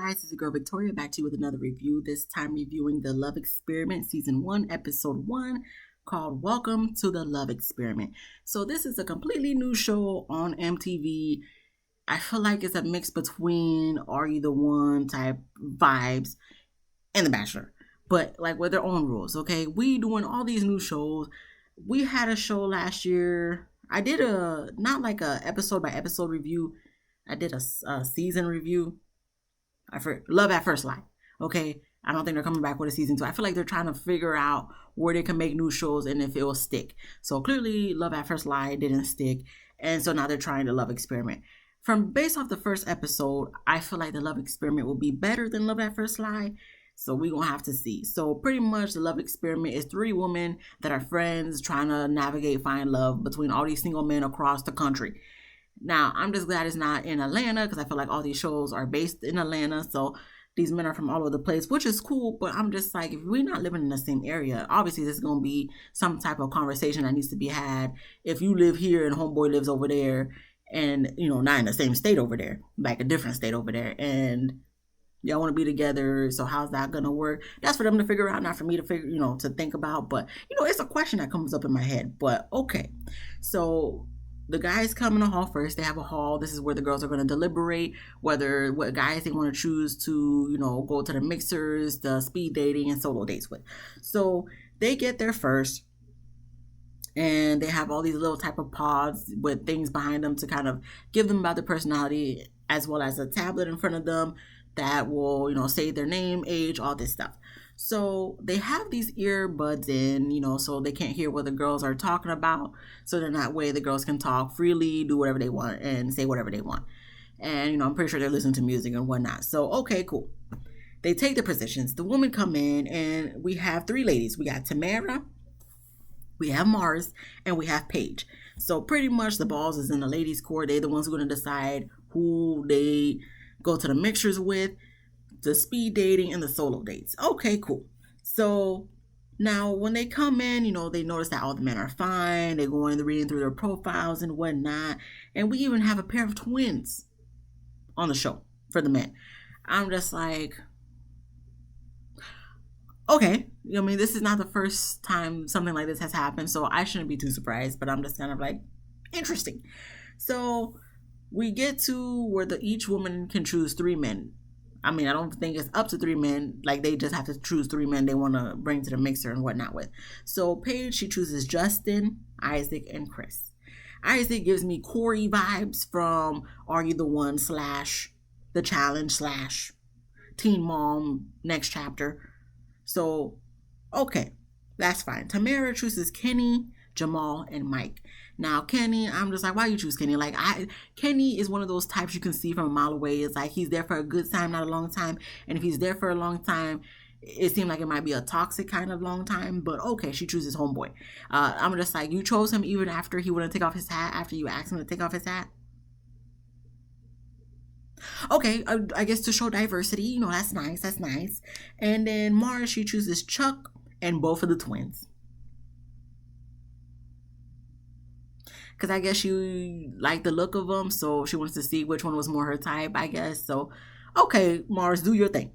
guys, it's your girl Victoria back to you with another review, this time reviewing The Love Experiment Season 1, Episode 1, called Welcome to the Love Experiment. So this is a completely new show on MTV. I feel like it's a mix between Are You the One type vibes and The Bachelor, but like with their own rules, okay? We doing all these new shows. We had a show last year. I did not like a episode by episode review. I did a season review. Love at First Light. Okay, I don't think they're coming back with a season 2. I feel like they're trying to figure out where they can make new shows and if it will stick. So clearly, Love at First Light didn't stick, and so now they're trying the Love Experiment. From based off the first episode, I feel like the Love Experiment will be better than Love at First Light. So we're going to have to see. So pretty much the Love Experiment is 3 women that are friends trying to navigate, find love between all these single men across the country. Now, I'm just glad it's not in Atlanta because I feel like all these shows are based in Atlanta. So these men are from all over the place, which is cool. But I'm just like, if we're not living in the same area, obviously there's going to be some type of conversation that needs to be had. If you live here and homeboy lives over there and, you know, not in the same state over there, like a different state over there, and y'all want to be together, so how's that gonna work? That's for them to figure out, not for me to figure, to think about. But it's a question that comes up in my head. But okay, so the guys come in the hall first. They have a hall. This is where the girls are going to deliberate what guys they want to choose to, go to the mixers, the speed dating, and solo dates with. So they get there first, and they have all these little type of pods with things behind them to kind of give them about their personality, as well as a tablet in front of them that will, say their name, age, all this stuff. So they have these earbuds in, so they can't hear what the girls are talking about. So then that way the girls can talk freely, do whatever they want, and say whatever they want. And, I'm pretty sure they're listening to music and whatnot. So, okay, cool. They take their positions. The women come in, and we have 3 ladies. We got Tamara, we have Mars, and we have Paige. So pretty much the balls is in the ladies' court. They're the ones who are going to decide who they go to the mixtures with, the speed dating, and the solo dates. Okay, cool. So now when they come in, they notice that all the men are fine. They go in, reading through their profiles and whatnot. And we even have a pair of twins on the show for the men. I'm just like, okay. This is not the first time something like this has happened, so I shouldn't be too surprised, but I'm just kind of like, interesting. So we get to where each woman can choose 3 men. I don't think it's up to 3 men. Like, they just have to choose 3 men they want to bring to the mixer and whatnot with. So Paige, she chooses Justin, Isaac, and Chris. Isaac gives me Corey vibes from Are You the One / The Challenge / Teen Mom Next Chapter. So, okay, that's fine. Tamara chooses Kenny, Jamal, and Mike. Now, Kenny, I'm just like, why you choose Kenny? Like, Kenny is one of those types you can see from a mile away. It's like he's there for a good time, not a long time. And if he's there for a long time, it seemed like it might be a toxic kind of long time. But okay, she chooses homeboy. I'm just like, you chose him even after he wouldn't take off his hat, after you asked him to take off his hat? Okay, I guess to show diversity, that's nice, that's nice. And then Mars, she chooses Chuck and both of the twins. Because I guess she liked the look of them, so she wants to see which one was more her type, I guess. So, okay, Mars, do your thing.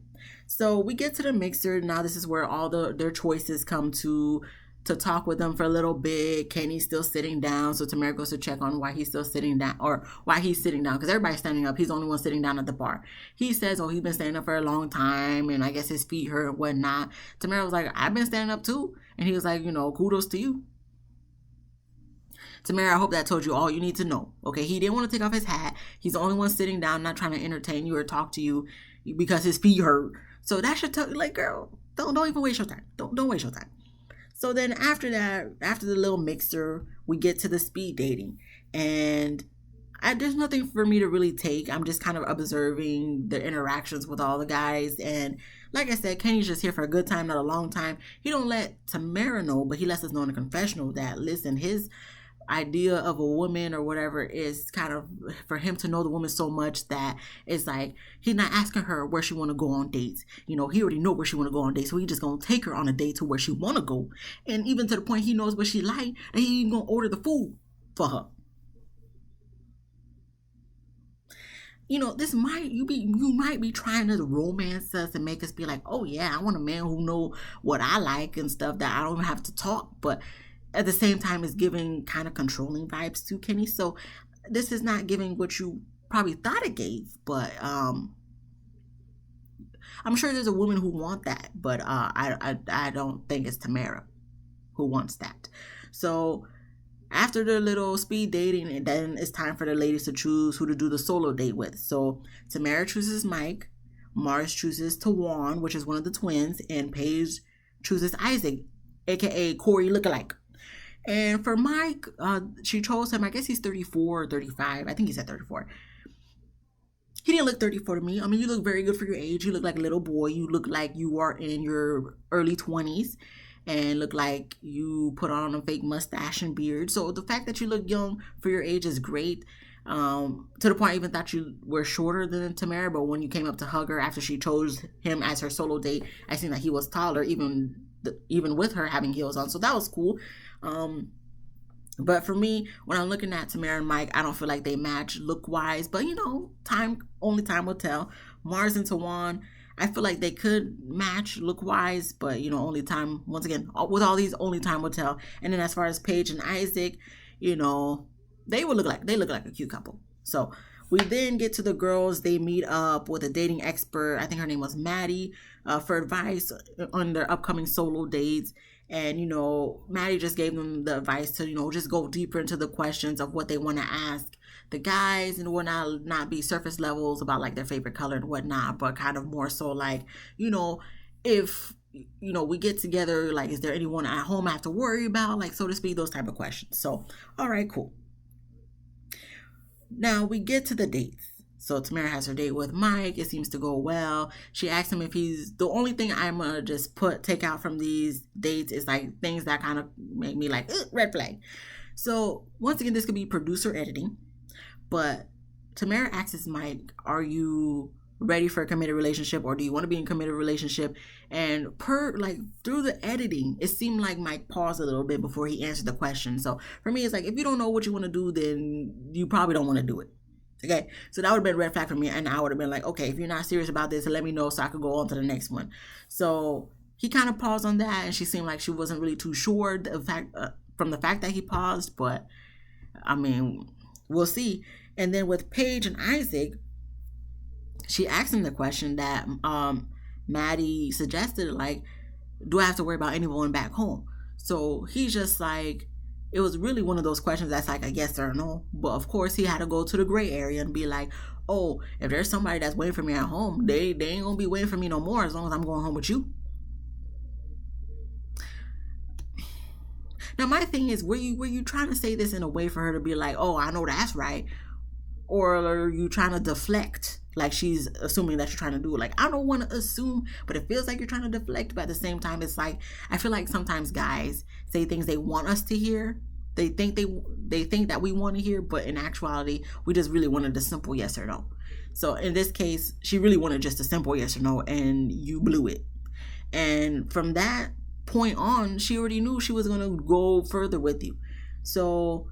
So we get to the mixer. Now this is where all their choices come to talk with them for a little bit. Kenny's still sitting down, so Tamara goes to check on why he's still sitting down, or why he's sitting down, because everybody's standing up. He's the only one sitting down at the bar. He says, he's been standing up for a long time, and I guess his feet hurt and whatnot. Tamara was like, I've been standing up too. And he was like, kudos to you. Tamara, I hope that told you all you need to know. Okay, he didn't want to take off his hat. He's the only one sitting down, not trying to entertain you or talk to you because his feet hurt. So that should tell you, like, girl, don't even waste your time. Don't waste your time. So then after that, after the little mixer, we get to the speed dating. And there's nothing for me to really take. I'm just kind of observing the interactions with all the guys. And like I said, Kenny's just here for a good time, not a long time. He don't let Tamara know, but he lets us know in the confessional that, listen, his idea of a woman or whatever is kind of for him to know the woman so much that it's like he's not asking her where she want to go on dates. He already know where she want to go on dates, so he just gonna take her on a date to where she want to go, and even to the point he knows what she like, and he even gonna order the food for her. you might be trying to romance us and make us be like, oh yeah, I want a man who know what I like and stuff, that I don't have to talk. But at the same time, it's giving kind of controlling vibes to Kenny. So this is not giving what you probably thought it gave. But I'm sure there's a woman who want that, but I don't think it's Tamara who wants that. So after the little speed dating, and then it's time for the ladies to choose who to do the solo date with. So Tamara chooses Mike, Mars chooses Tawan, which is one of the twins, and Paige chooses Isaac, aka Corey lookalike. And for Mike, she chose him. I guess he's 34 or 35. I think he said 34. He didn't look 34 to me. I mean, you look very good for your age. You look like a little boy. You look like you are in your early 20s and look like you put on a fake mustache and beard. So the fact that you look young for your age is great. To the point I even thought you were shorter than Tamara, but when you came up to hug her after she chose him as her solo date, I seen that he was taller, even with her having heels on. So that was cool. But for me, when I'm looking at Tamara and Mike, I don't feel like they match look wise. But only time will tell. Mars and Tawan, I feel like they could match look wise, but only time, once again, with all these, only time will tell. And then as far as Paige and Isaac, they look like a cute couple. So we then get to the girls. They meet up with a dating expert. I think her name was Maddie, for advice on their upcoming solo dates. And, Maddie just gave them the advice to, just go deeper into the questions of what they want to ask the guys and whatnot, not be surface levels about like their favorite color and whatnot, but kind of more so like, if, we get together, like, is there anyone at home I have to worry about? Like, so to speak, those type of questions. So, all right, cool. Now we get to the dates. So Tamara has her date with Mike. It seems to go well. She asks him if he's, the only thing I'm going to just take out from these dates is like things that kind of make me like, red flag. So once again, this could be producer editing, but Tamara asks Mike, are you ready for a committed relationship, or do you want to be in a committed relationship? And through the editing, it seemed like Mike paused a little bit before he answered the question. So for me, it's like, if you don't know what you want to do, then you probably don't want to do it. Okay, so that would have been a red flag for me, and I would have been like, okay, if you're not serious about this, let me know so I could go on to the next one. So he kind of paused on that, and she seemed like she wasn't really too sure from the fact that he paused, but I mean, we'll see. And then with Paige and Isaac, she asked him the question that Maddie suggested, like, do I have to worry about anyone back home? So he's just like, it was really one of those questions that's like a yes or a no. But of course, he had to go to the gray area and be like, oh, if there's somebody that's waiting for me at home, they ain't going to be waiting for me no more as long as I'm going home with you. Now, my thing is, were you trying to say this in a way for her to be like, oh, I know that's right? Or are you trying to deflect? Like she's assuming that you're trying to do it. Like, I don't want to assume, but it feels like you're trying to deflect. But at the same time, it's like, I feel like sometimes guys say things they want us to hear. They think that we want to hear, but in actuality, we just really wanted a simple yes or no. So in this case, she really wanted just a simple yes or no, and you blew it. And from that point on, she already knew she was going to go further with you. So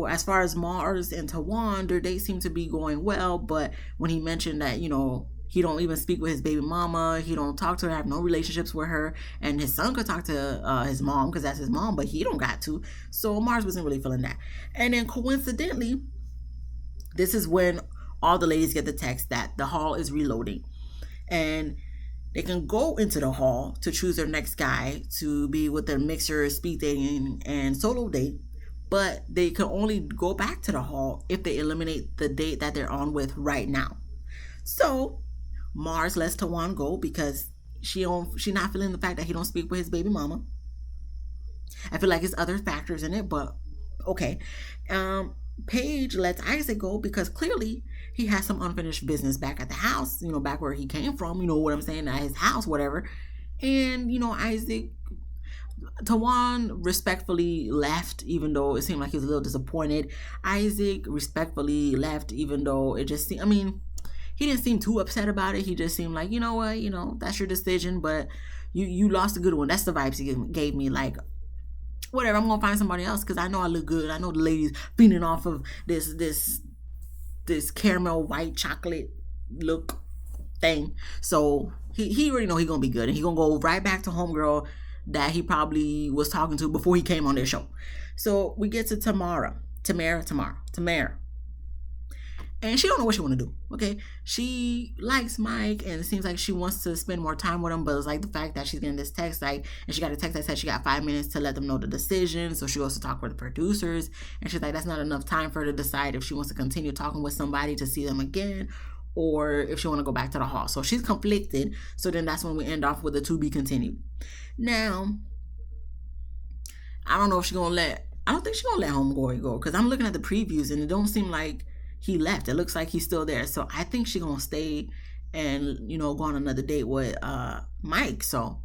as far as Mars and Tawan, their dates seem to be going well, but when he mentioned that, he don't even speak with his baby mama, he don't talk to her, have no relationships with her, and his son could talk to his mom because that's his mom, but he don't got to. So Mars wasn't really feeling that. And then coincidentally, this is when all the ladies get the text that the hall is reloading, and they can go into the hall to choose their next guy to be with their mixer, speed dating, and solo date. But they can only go back to the hall if they eliminate the date that they're on with right now. So Mars lets Tawan go because she not feeling the fact that he don't speak with his baby mama. I feel like there's other factors in it, but okay. Paige lets Isaac go because clearly he has some unfinished business back at the house, back where he came from, what I'm saying, at his house, whatever. And, Isaac, Tawan respectfully left, even though it seemed like he was a little disappointed. Isaac respectfully left, even though it just seemed, he didn't seem too upset about it. He just seemed like, you know what, that's your decision, but you lost a good one. That's the vibes he gave me, like, whatever, I'm gonna find somebody else because I know I look good. I know the ladies feeding off of this this caramel white chocolate look thing. So he already know he gonna be good, and he gonna go right back to homegirl that he probably was talking to before he came on their show. So we get to Tamara. And she don't know what she want to do. Okay, she likes Mike, and it seems like she wants to spend more time with him. But it's like the fact that she's getting this text, like, and she got a text that said she got 5 minutes to let them know the decision. So she goes to talk with the producers, and she's like, that's not enough time for her to decide if she wants to continue talking with somebody to see them again, or if she want to go back to the hall. So she's conflicted. So then that's when we end off with a to be continued. Now, I don't know if she's gonna let. I don't think she's gonna let Homeboy go, because I'm looking at the previews and it don't seem like he left. It looks like he's still there. So I think she's gonna stay and, you know, go on another date with Mike. So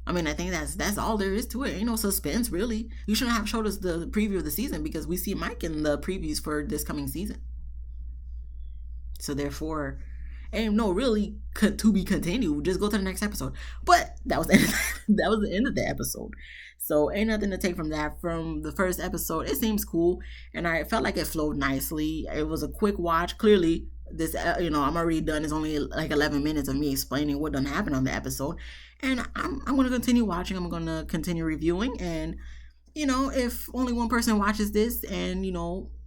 I mean, I think that's all there is to it. Ain't no suspense, really. You shouldn't have showed us the preview of the season, because we see Mike in the previews for this coming season. So therefore, ain't no really to be continued. Just go to the next episode. But that was the end of the episode. So ain't nothing to take from that. From the first episode, it seems cool, and I felt like it flowed nicely. It was a quick watch. Clearly, this I'm already done. It's only like 11 minutes of me explaining what done happened on the episode, and I'm gonna continue watching. I'm gonna continue reviewing, and if only one person watches this and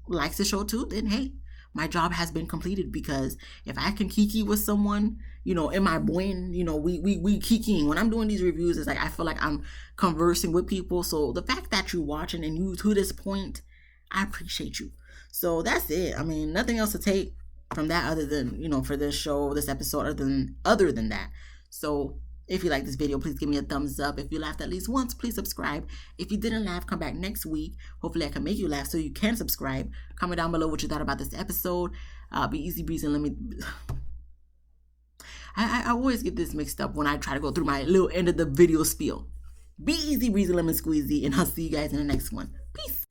likes the show too, then hey, my job has been completed. Because if I can kiki with someone, in my brain, we kikiing. When I'm doing these reviews, it's like I feel like I'm conversing with people. So the fact that you're watching and you to this point, I appreciate you. So that's it. I mean, nothing else to take from that other than, for this show, this episode, other than that. So if you like this video, please give me a thumbs up. If you laughed at least once, please subscribe. If you didn't laugh, come back next week. Hopefully I can make you laugh so you can subscribe. Comment down below what you thought about this episode. Be easy breezy and let me... I always get this mixed up when I try to go through my little end of the video spiel. Be easy breezy lemon squeezy, and I'll see you guys in the next one. Peace.